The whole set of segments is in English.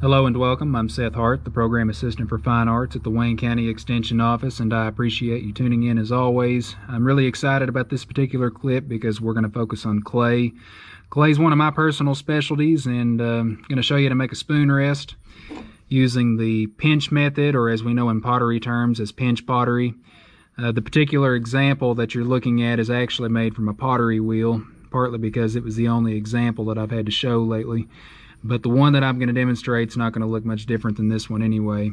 Hello and welcome. I'm Seth Hart, the Program Assistant for Fine Arts at the Wayne County Extension Office, and I appreciate you tuning in as always. I'm really excited about this particular clip because we're going to focus on clay. Clay is one of my personal specialties, and I'm going to show you how to make a spoon rest using the pinch method, or as we know in pottery terms as pinch pottery. The particular example that you're looking at is actually made from a pottery wheel, partly because it was the only example that I've had to show lately. But the one that I'm going to demonstrate is not going to look much different than this one anyway.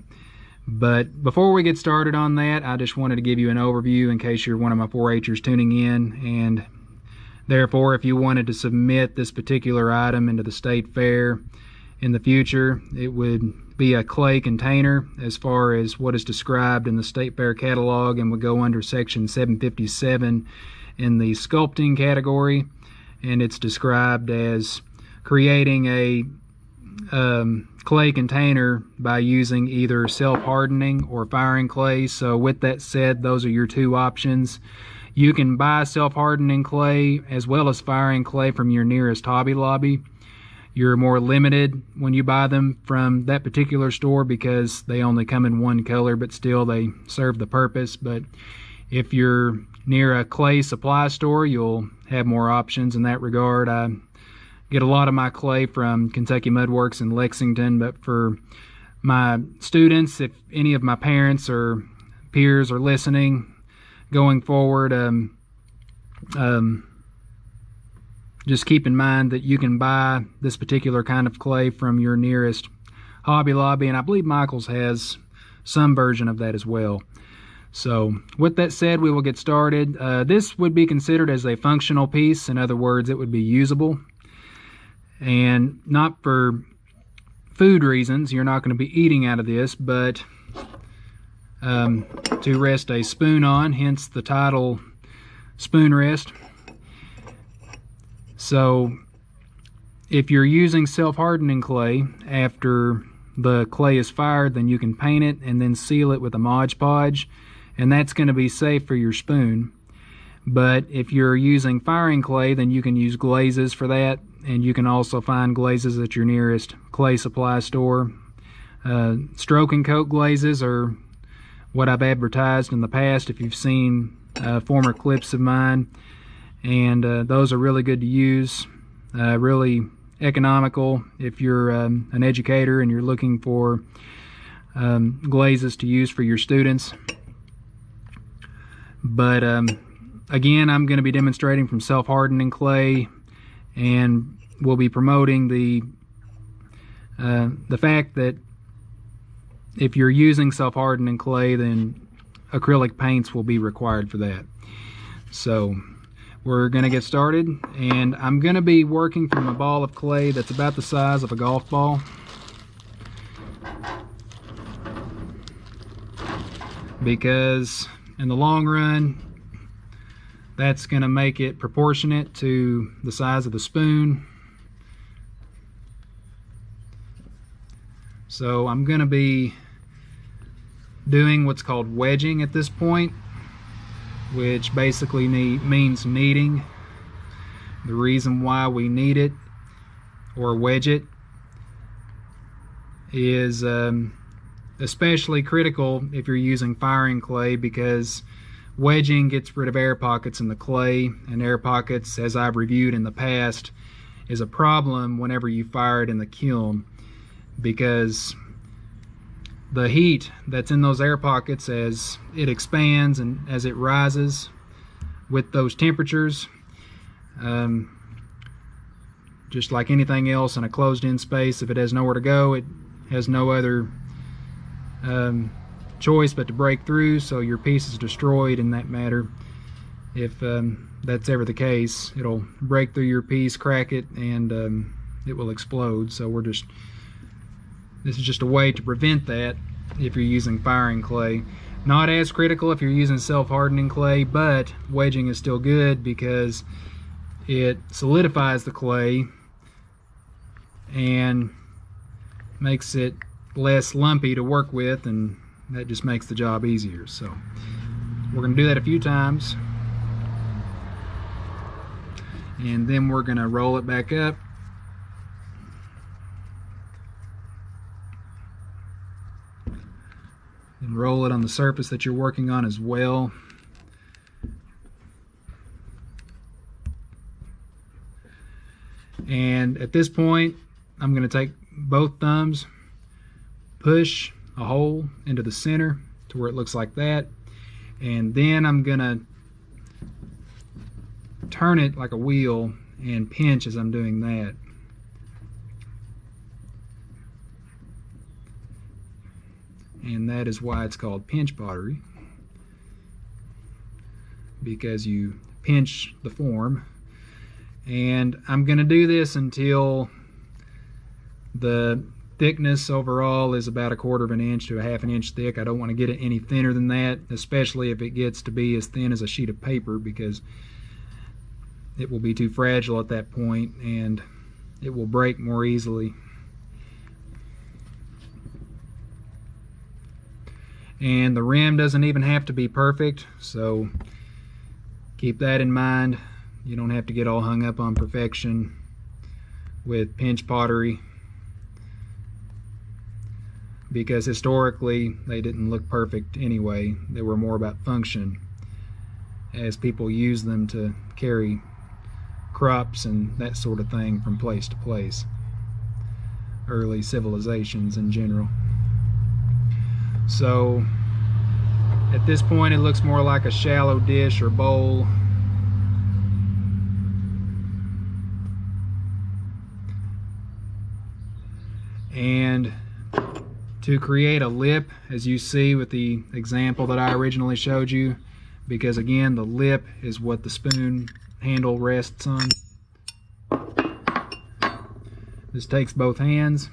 But before we get started on that, I just wanted to give you an overview in case you're one of my 4-Hers tuning in, and therefore if you wanted to submit this particular item into the state fair in the future, it would be a clay container as far as what is described in the state fair catalog, and would go under section 757 in the sculpting category, and it's described as creating a clay container by using either self-hardening or firing clay. So with that said, those are your two options. You can buy self-hardening clay as well as firing clay from your nearest Hobby Lobby. You're more limited when you buy them from that particular store because they only come in one color, but still they serve the purpose. But if you're near a clay supply store, you'll have more options in that regard. I get a lot of my clay from Kentucky Mud Works in Lexington, but for my students, if any of my parents or peers are listening going forward, just keep in mind that you can buy this particular kind of clay from your nearest Hobby Lobby, and I believe Michael's has some version of that as well. So with that said, we will get started. This would be considered as a functional piece. In other words, it would be usable. And not for food reasons, you're not going to be eating out of this, but to rest a spoon on, hence the title spoon rest. So if you're using self-hardening clay, after the clay is fired, then you can paint it and then seal it with a Mod Podge, and that's going to be safe for your spoon. But if you're using firing clay, then you can use glazes for that, and you can also find glazes at your nearest clay supply store. Stroke and coat glazes are what I've advertised in the past if you've seen former clips of mine, and those are really good to use, really economical if you're an educator and you're looking for glazes to use for your students. But again, I'm going to be demonstrating from self-hardening clay, and we'll be promoting the fact that if you're using self-hardening clay, then acrylic paints will be required for that. So we're going to get started, and I'm going to be working from a ball of clay that's about the size of a golf ball. Because in the long run, that's going to make it proportionate to the size of the spoon. So I'm going to be doing what's called wedging at this point, which basically means kneading. The reason why we knead it or wedge it is especially critical if you're using firing clay, because wedging gets rid of air pockets in the clay, and air pockets, as I've reviewed in the past, is a problem whenever you fire it in the kiln, because the heat that's in those air pockets, as it expands and as it rises with those temperatures, just like anything else in a closed-in space, if it has nowhere to go, it has no other choice but to break through, so your piece is destroyed in that matter. If that's ever the case, it'll break through your piece, crack it, and it will explode. So this is just a way to prevent that if you're using firing clay. Not as critical if you're using self-hardening clay, but wedging is still good because it solidifies the clay and makes it less lumpy to work with, and that just makes the job easier. So we're going to do that a few times, and then we're going to roll it back up. and roll it on the surface that you're working on as well. And at this point, I'm going to take both thumbs, push a hole into the center to where it looks like that, and then I'm going to turn it like a wheel and pinch as I'm doing that. And that is why it's called pinch pottery, because you pinch the form. And I'm going to do this until the thickness overall is about 1/4 of an inch to 1/2 an inch thick. I don't want to get it any thinner than that, especially if it gets to be as thin as a sheet of paper, because it will be too fragile at that point and it will break more easily. And the rim doesn't even have to be perfect, so keep that in mind. You don't have to get all hung up on perfection with pinch pottery, because historically they didn't look perfect anyway. They were more about function, as people used them to carry crops and that sort of thing from place to place. Early civilizations in general. So at this point it looks more like a shallow dish or bowl. And to create a lip, as you see with the example that I originally showed you, because again the lip is what the spoon handle rests on. This takes both hands.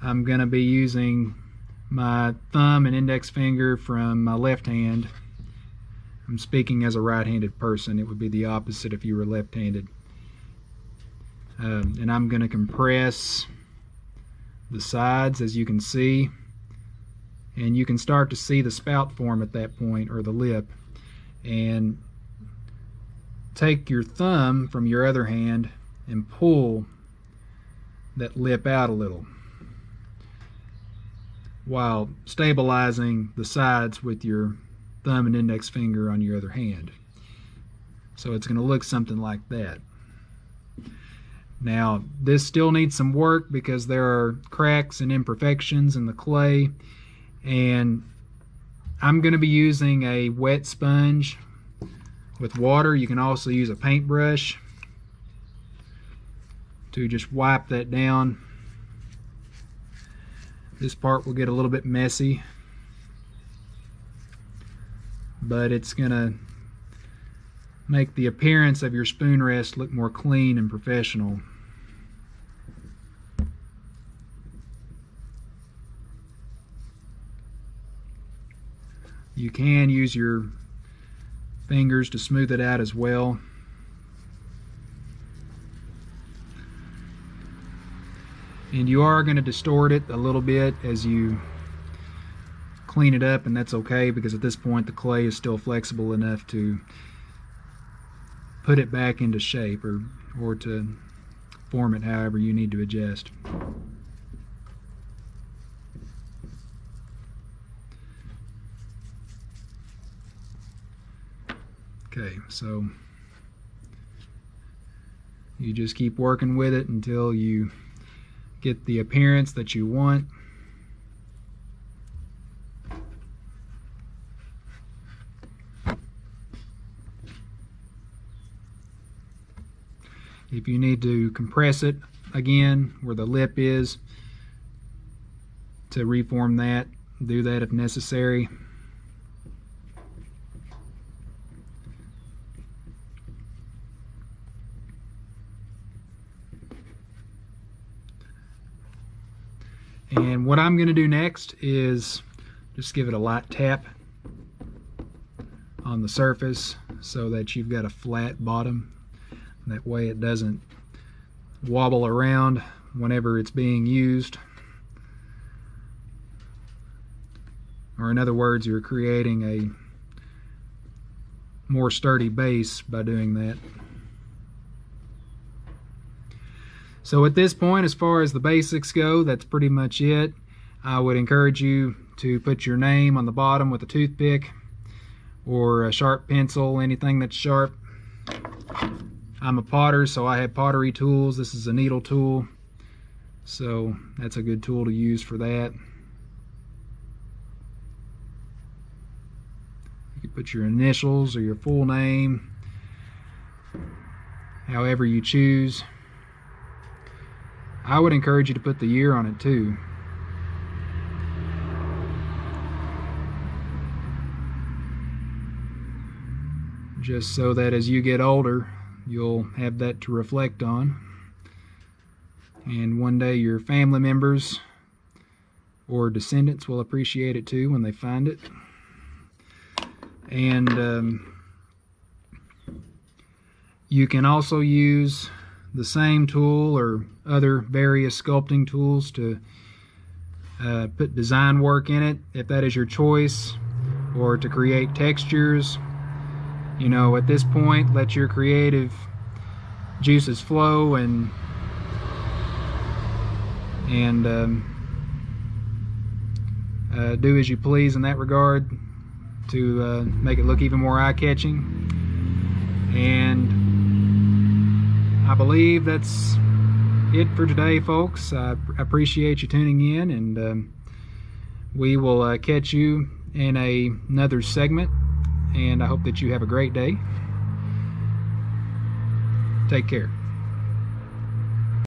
I'm going to be using my thumb and index finger from my left hand. I'm speaking as a right-handed person. It would be the opposite if you were left-handed. And I'm going to compress the sides, as you can see, and you can start to see the spout form at that point, or the lip. And take your thumb from your other hand and pull that lip out a little, while stabilizing the sides with your thumb and index finger on your other hand. So it's going to look something like that. Now this still needs some work because there are cracks and imperfections in the clay, and I'm going to be using a wet sponge with water. You can also use a paintbrush to just wipe that down. This part will get a little bit messy, but it's going to make the appearance of your spoon rest look more clean and professional. You can use your fingers to smooth it out as well. And you are going to distort it a little bit as you clean it up, and that's okay, because at this point the clay is still flexible enough to put it back into shape, or to form it however you need to adjust. Okay, so you just keep working with it until you get the appearance that you want. If you need to compress it again where the lip is to reform that, do that if necessary. And what I'm going to do next is just give it a light tap on the surface so that you've got a flat bottom. That way it doesn't wobble around whenever it's being used. Or in other words, you're creating a more sturdy base by doing that. So at this point, as far as the basics go, that's pretty much it. I would encourage you to put your name on the bottom with a toothpick or a sharp pencil, anything that's sharp. I'm a potter, so I have pottery tools. This is a needle tool, so that's a good tool to use for that. You can put your initials or your full name, however you choose. I would encourage you to put the year on it too. Just so that as you get older, you'll have that to reflect on. And one day your family members or descendants will appreciate it too when they find it. And you can also use the same tool or other various sculpting tools to put design work in it, if that is your choice, or to create textures. You know, at this point, let your creative juices flow and do as you please in that regard to make it look even more eye-catching. And I believe that's it for today, folks. I appreciate you tuning in, and we will catch you in another segment. And I hope that you have a great day. Take care.